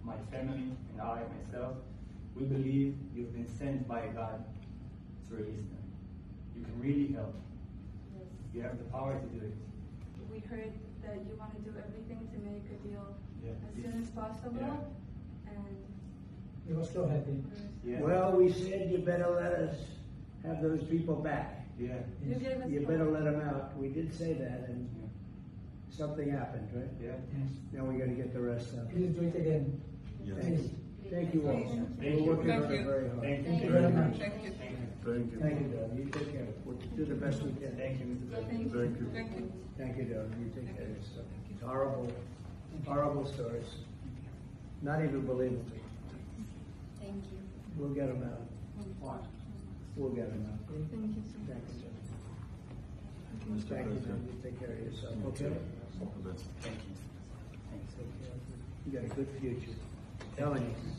my family, and I, myself, we believe you've been sent by God to release them. You can really help. Yes. You have the power to do it. We heard that you want to do everything to make a deal as soon as possible. Yeah. And We were so happy. Yeah. Well, we said you better let us have those people back. Yeah. you gave us You the better power. let them out. We did say that, and something happened, right? Yeah. Yes. Now we got to get the rest out. Please do it again. Thank you. Thank you all. Thank We're you. working on it very hard. Thank Thank you you very much. Thank you. Thank you, Doug. You take care. We'll do the best we can. Thank you, Mr. President. Thank you. Thank you, Doug. You take care of yourself. Horrible, horrible stories. Not even believable. Thank you. We'll get them out. We'll get them out. Thank you so Thank much. you, Doug. Thank you, Doug. You take care of yourself. Okay? Thank you. Thanks. Take care. You got a good future. Telling you.